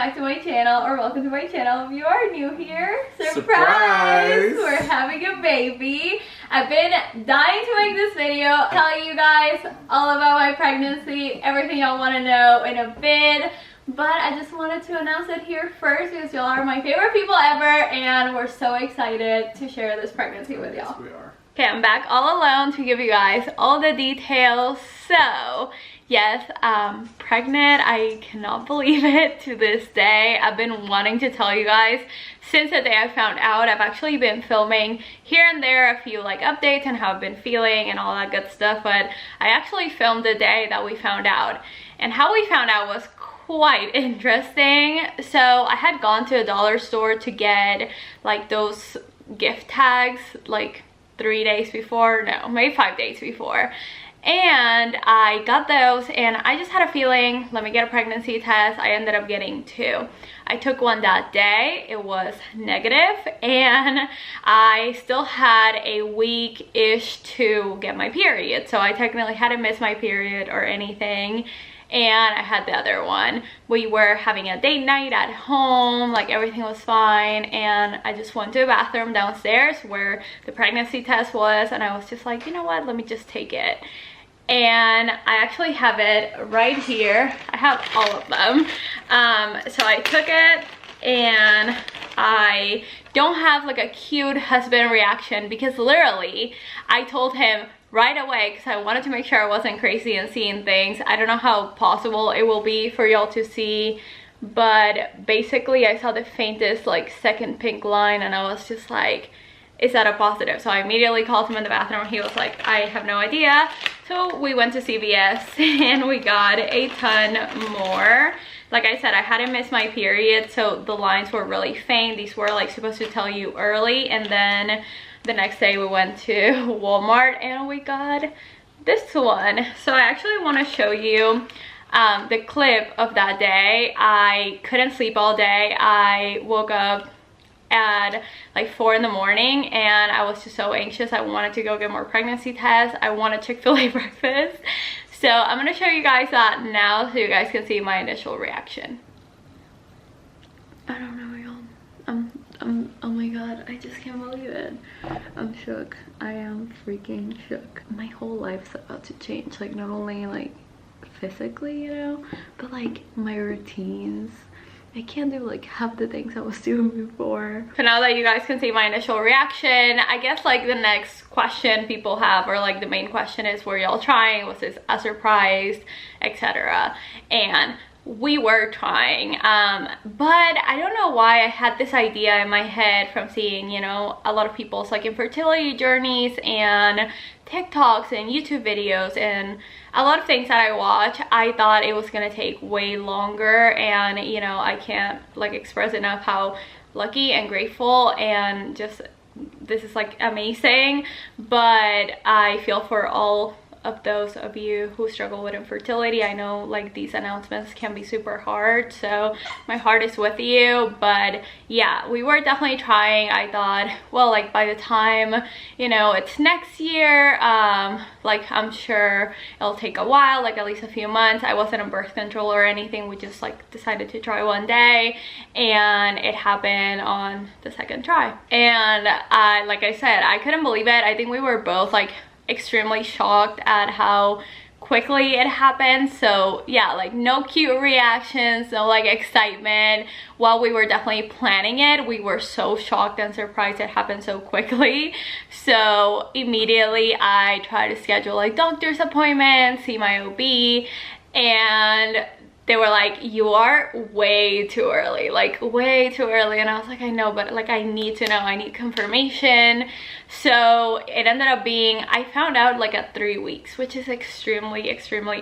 back to my channel, or welcome to my channel if you are new here. Surprise! We're having a baby. I've been dying to make this video, telling you guys all about my pregnancy, everything y'all want to know in a vid. But I just wanted to announce it here first because y'all are my favorite people ever, and we're so excited to share this pregnancy with y'all. Yes, we are. Okay, I'm back all alone to give you guys all the details. So, yes, I'm pregnant. I cannot believe it to this day. I've been wanting to tell you guys since the day I found out. I've actually been filming here and there a few like updates on how I've been feeling and all that good stuff, but I actually filmed the day that we found out. And how we found out was quite interesting. So I had gone to a dollar store to get like those gift tags like 3 days before, no, maybe 5 days before, and I got those and I just had a feeling, let me get a pregnancy test. I ended up getting 2. I took one that day, it was negative, and I still had a week-ish to get my period, so I technically hadn't missed my period or anything. And I had the other one. We were having a date night at home, like everything was fine, and I just went to the bathroom downstairs where the pregnancy test was, and I was just like, you know what, let me just take it. And I actually have it right here. I have all of them. So I took it, and I don't have like a cute husband reaction because literally I told him right away, because I wanted to make sure I wasn't crazy and seeing things. I don't know how possible it will be for y'all to see, but basically I saw the faintest like second pink line, and I was just like, is that a positive? So I immediately called him in the bathroom. He was like, I have no idea. So we went to CVS and we got a ton more. Like I said, I hadn't missed my period, so the lines were really faint. These were like supposed to tell you early, and then the next day we went to Walmart and we got this one. So I actually want to show you the clip of that day. I couldn't sleep all day. I woke up at like 4 in the morning and I was just so anxious. I wanted to go get more pregnancy tests. I wanted Chick-fil-A breakfast. So I'm going to show you guys that now so you guys can see my initial reaction. I don't know, y'all. Oh my god, I just can't believe it. I'm shook. I am freaking shook. My whole life's about to change, like not only like physically, you know, but like my routines. I can't do like half the things I was doing before. So now that you guys can see my initial reaction, I guess like the next question people have, or like the main question, is were y'all trying? Was this a surprise, etc.? And we were trying, but I don't know why I had this idea in my head from seeing, you know, a lot of people's like infertility journeys and TikToks and YouTube videos and a lot of things that I watch. I thought it was gonna take way longer, and you know, I can't like express enough how lucky and grateful and just this is like amazing. But I feel for all of those of you who struggle with infertility. I know like these announcements can be super hard, so my heart is with you. But yeah, we were definitely trying. I thought, well, like by the time, you know, it's next year, like I'm sure it'll take a while, like at least a few months. I wasn't on birth control or anything. We just like decided to try one day, and it happened on the second try. And like I said, I couldn't believe it. I think we were both like extremely shocked at how quickly it happened. So yeah, like no cute reactions, no like excitement. While we were definitely planning it, we were so shocked and surprised it happened so quickly. So immediately I tried to schedule like doctor's appointments, see my OB, and they were like, you are way too early, like way too early. And I was like, I know, but like I need to know, I need confirmation. So it ended up being, I found out like at 3 weeks, which is extremely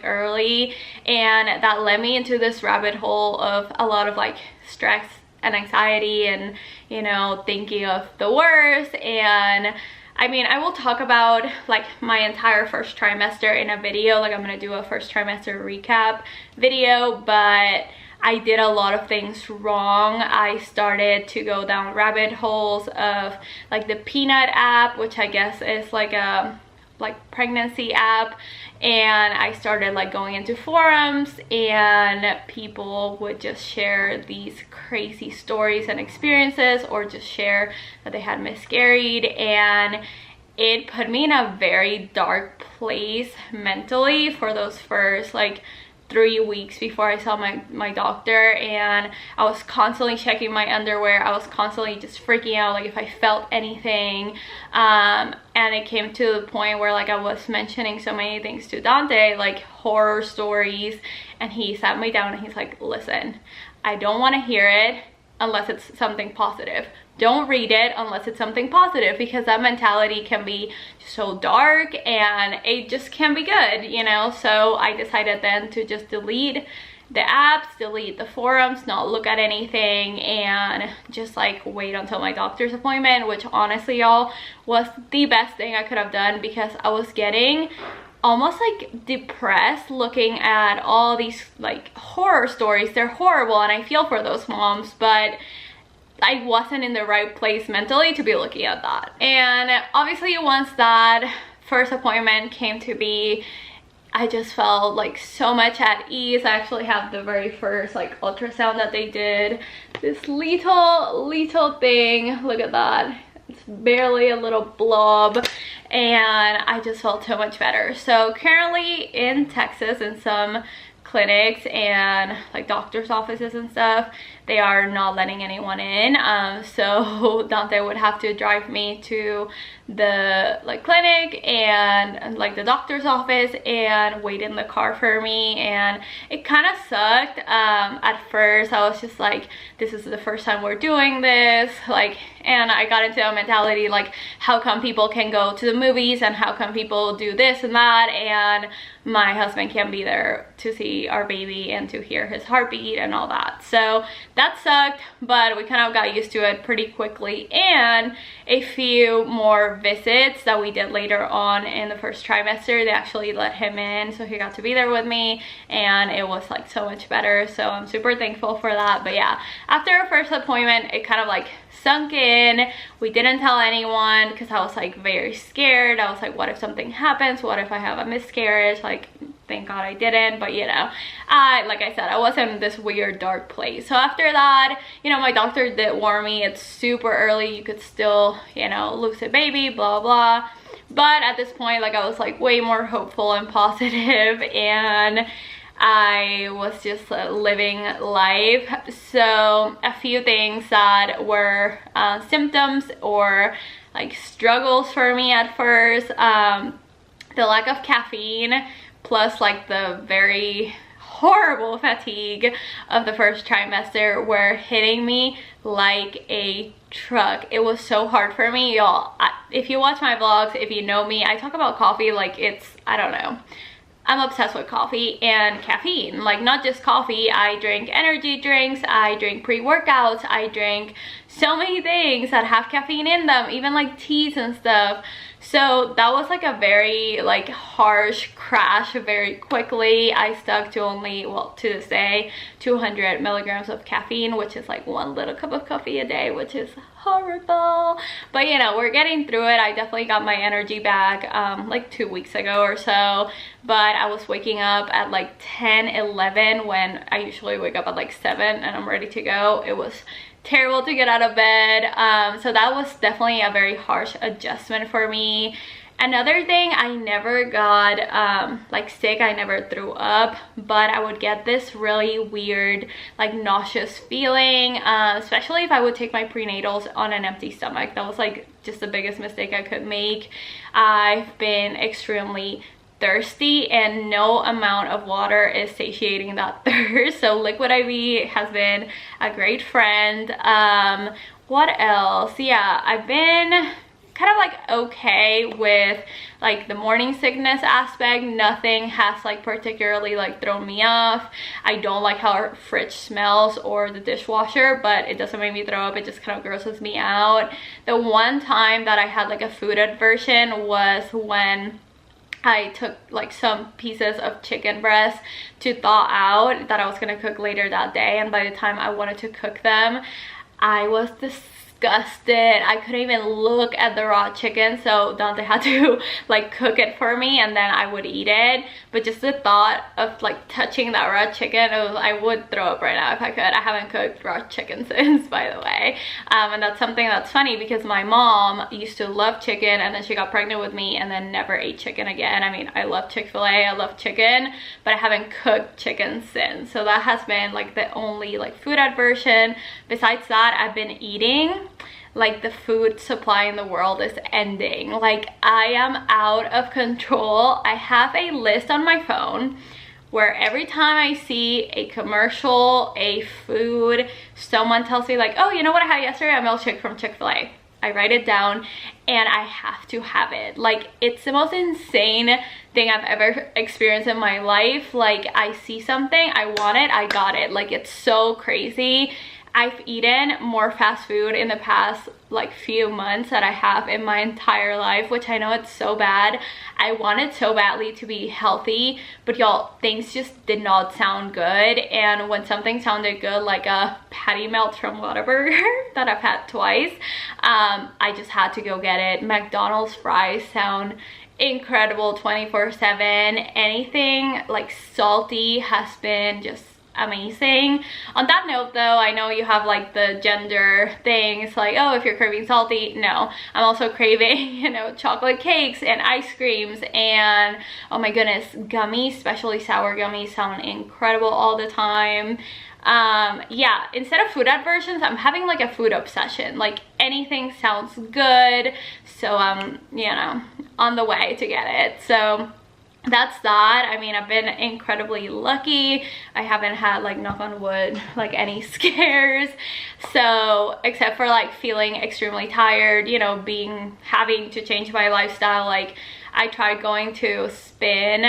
early, and that led me into this rabbit hole of a lot of like stress and anxiety and, you know, thinking of the worst. And I mean, I will talk about like my entire first trimester in a video. Like I'm gonna do a first trimester recap video, but I did a lot of things wrong. I started to go down rabbit holes of like the Peanut app, which I guess is like a like pregnancy app, and I started like going into forums, and people would just share these crazy stories and experiences, or just share that they had miscarried, and it put me in a very dark place mentally for those first like 3 weeks before I saw my doctor. And I was constantly checking my underwear. I was constantly just freaking out, like if I felt anything. And it came to the point where like I was mentioning so many things to Dante, like horror stories, and he sat me down and he's like, listen, I don't want to hear it unless it's something positive. Don't read it unless it's something positive, because that mentality can be so dark and it just can't be good, you know? So I decided then to just delete the apps, delete the forums, not look at anything, and just like wait until my doctor's appointment, which honestly, y'all, was the best thing I could have done, because I was getting almost like depressed looking at all these like horror stories. They're horrible and I feel for those moms, but I wasn't in the right place mentally to be looking at that. And obviously once that first appointment came to be, I just felt like so much at ease. I actually have the very first like ultrasound that they did. This little thing, look at that. It's barely a little blob, and I just felt so much better. So currently in Texas, in some clinics and like doctor's offices and stuff, they are not letting anyone in, so Dante would have to drive me to the like clinic and like the doctor's office and wait in the car for me. And it kind of sucked. At first I was just like, this is the first time we're doing this, like, and I got into a mentality like, how come people can go to the movies and how come people do this and that, and my husband can't be there to see our baby and to hear his heartbeat and all that. So that sucked, but we kind of got used to it pretty quickly. And a few more visits that we did later on in the first trimester, they actually let him in, so he got to be there with me, and it was like so much better. So I'm super thankful for that. But yeah, after our first appointment, it kind of like sunk in. We didn't tell anyone because I was like very scared. I was like, what if something happens? What if I have a miscarriage? Like, thank God I didn't, but you know, like I said, I was in this weird dark place. So after that, you know, my doctor did warn me it's super early, you could still, you know, lose a baby, blah blah. But at this point, like, I was like way more hopeful and positive, and I was just living life. So a few things that were symptoms or like struggles for me at first, the lack of caffeine, plus like the very horrible fatigue of the first trimester were hitting me like a truck. It was so hard for me, y'all. If you watch my vlogs, if you know me, I talk about coffee like it's, I don't know, I'm obsessed with coffee and caffeine. Like, not just coffee, I drink energy drinks, I drink pre-workouts, I drink so many things that have caffeine in them, even like teas and stuff. So that was like a very like harsh crash very quickly. I stuck to only, well, to this day, 200 milligrams of caffeine, which is like 1 little cup of coffee a day, which is horrible. But you know, we're getting through it. I definitely got my energy back like 2 weeks ago or so, but I was waking up at like 10, 11 when I usually wake up at like 7 and I'm ready to go. It was terrible to get out of bed. So that was definitely a very harsh adjustment for me. Another thing, I never got like sick, I never threw up, but I would get this really weird like nauseous feeling, especially if I would take my prenatals on an empty stomach. That was like just the biggest mistake I could make. I've been extremely thirsty, and no amount of water is satiating that thirst. So Liquid IV has been a great friend. What else? Yeah, I've been kind of like okay with like the morning sickness aspect. Nothing has like particularly like thrown me off. I don't like how our fridge smells or the dishwasher, but it doesn't make me throw up. It just kind of grosses me out. The one time that I had like a food aversion was when I took like some pieces of chicken breast to thaw out that I was gonna cook later that day, and by the time I wanted to cook them, I was disgusted disgusted. I couldn't even look at the raw chicken, so Dante had to like cook it for me and then I would eat it. But just the thought of like touching that raw chicken, I would throw up right now if I could. I haven't cooked raw chicken since, by the way. And that's something that's funny because my mom used to love chicken and then she got pregnant with me and then never ate chicken again. I mean, I love Chick-fil-A, I love chicken, but I haven't cooked chicken since. So that has been like the only like food aversion. Besides that, I've been eating like the food supply in the world is ending. Like, I am out of control. I have a list on my phone where every time I see a commercial, a food, someone tells me like, oh, you know what I had yesterday? A milkshake from Chick-fil-A. I write it down and I have to have it. Like, it's the most insane thing I've ever experienced in my life. Like, I see something, I want it, I got it. Like, it's so crazy. I've eaten more fast food in the past like few months that I have in my entire life, which I know it's so bad. I wanted so badly to be healthy, but y'all, things just did not sound good. And when something sounded good, like a patty melt from Whataburger that I've had twice, I just had to go get it. McDonald's fries sound incredible 24/7. Anything like salty has been just amazing. On that note though, I know you have like the gender things like, oh, if you're craving salty, no, I'm also craving, you know, chocolate cakes and ice creams and, oh my goodness, gummies, especially sour gummies sound incredible all the time. Yeah, instead of food aversions, I'm having like a food obsession. Like, anything sounds good, so you know, on the way to get it. So that's that. I mean, I've been incredibly lucky. I haven't had, like, knock on wood, like any scares. So except for like feeling extremely tired, you know, having to change my lifestyle. Like, I tried going to spin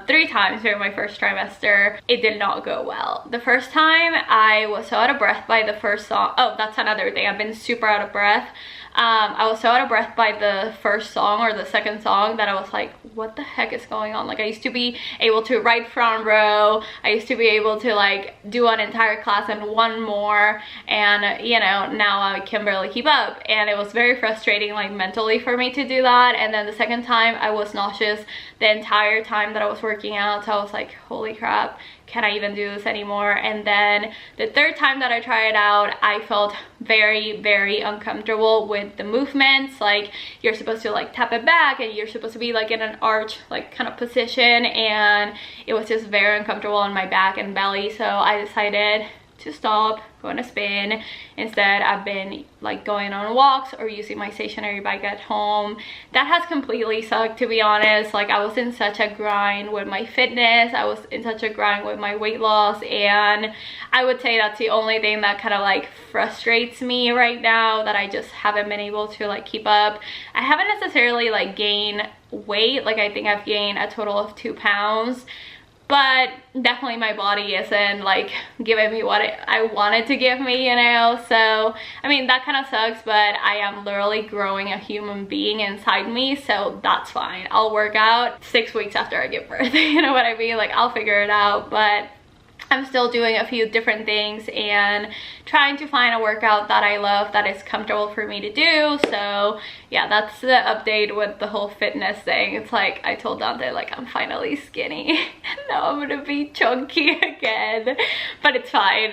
3 times during my first trimester. It did not go well. The first time I was so out of breath by the first song. Oh, that's another thing. I've been super out of breath. I was so out of breath by the first song or the second song that I was like, what the heck is going on? Like, I used to be able to ride front row. I used to be able to like do an entire class and one more, and you know, now I can barely keep up. And it was very frustrating, like mentally, for me to do that. And then the second time I was nauseous the entire time that I was working out, so I was like, holy crap, can I even do this anymore? And then the third time that I tried it out, I felt very, very uncomfortable with the movements. Like, you're supposed to like tap it back and you're supposed to be like in an arch like kind of position, and it was just very uncomfortable on my back and belly. So I decided to stop going to spin. Instead, I've been like going on walks or using my stationary bike at home. That has completely sucked, to be honest. Like, I was in such a grind with my fitness, I was in such a grind with my weight loss, and I would say that's the only thing that kind of like frustrates me right now, that I just haven't been able to like keep up. I haven't necessarily like gained weight. Like, I think I've gained a total of 2 pounds, but definitely my body isn't like giving me what I wanted to give me, you know. So I mean, that kind of sucks, but I am literally growing a human being inside me, so that's fine. I'll work out 6 weeks after I give birth. You know what I mean? Like, I'll figure it out. But I'm still doing a few different things and trying to find a workout that I love, that is comfortable for me to do. So yeah, that's the update with the whole fitness thing. It's like, I told Dante, like, I'm finally skinny. Now I'm gonna be chunky again, but it's fine.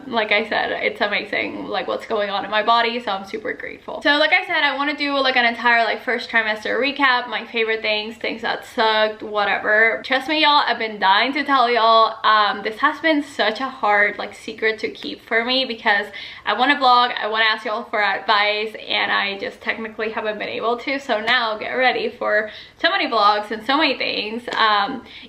Like I said, it's amazing like what's going on in my body, so I'm super grateful. So like I said, I want to do like an entire like first trimester recap, my favorite things that sucked, whatever. Trust me, y'all, I've been dying to tell y'all. This has been such a hard like secret to keep for me, because I want to vlog, I want to ask y'all for advice, and I just technically haven't been able to. So now get ready for so many vlogs and so many things.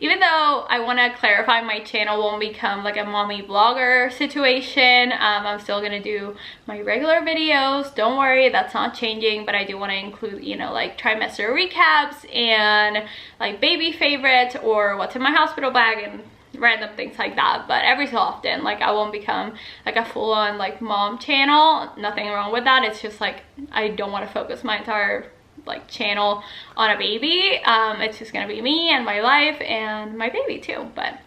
Even though I want to clarify, my channel won't become like a mommy vlogger situation. I'm still gonna do my regular videos, don't worry, that's not changing, but I do want to include, you know, like trimester recaps and like baby favorites or what's in my hospital bag and random things like that. But every so often, like, I won't become like a full-on like mom channel. Nothing wrong with that. It's just like, I don't want to focus my entire like channel on a baby. It's just gonna be me and my life and my baby too. But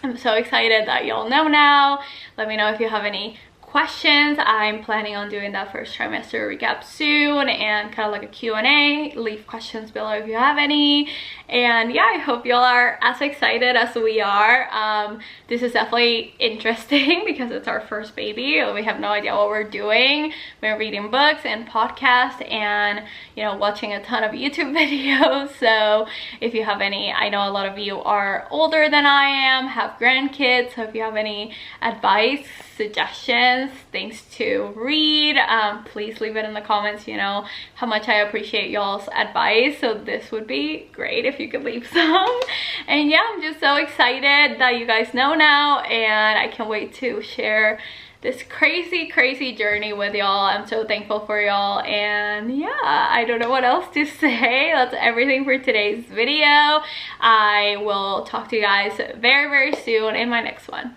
I'm so excited that y'all know now. Let me know if you have any questions. I'm planning on doing that first trimester recap soon and kind of like a Q&A. Leave questions below if you have any. And yeah, I hope y'all are as excited as we are. This is definitely interesting because it's our first baby. We have no idea what we're doing. We're reading books and podcasts and, you know, watching a ton of YouTube videos. So if you have any, I know a lot of you are older than I am, have grandkids, so if you have any advice, suggestions, things to read, please leave it in the comments. You know how much I appreciate y'all's advice, so this would be great if you could leave some. And yeah, I'm just so excited that you guys know now, and I can't wait to share this crazy journey with y'all. I'm so thankful for y'all, and yeah, I don't know what else to say. That's everything for today's video. I will talk to you guys very soon in my next one.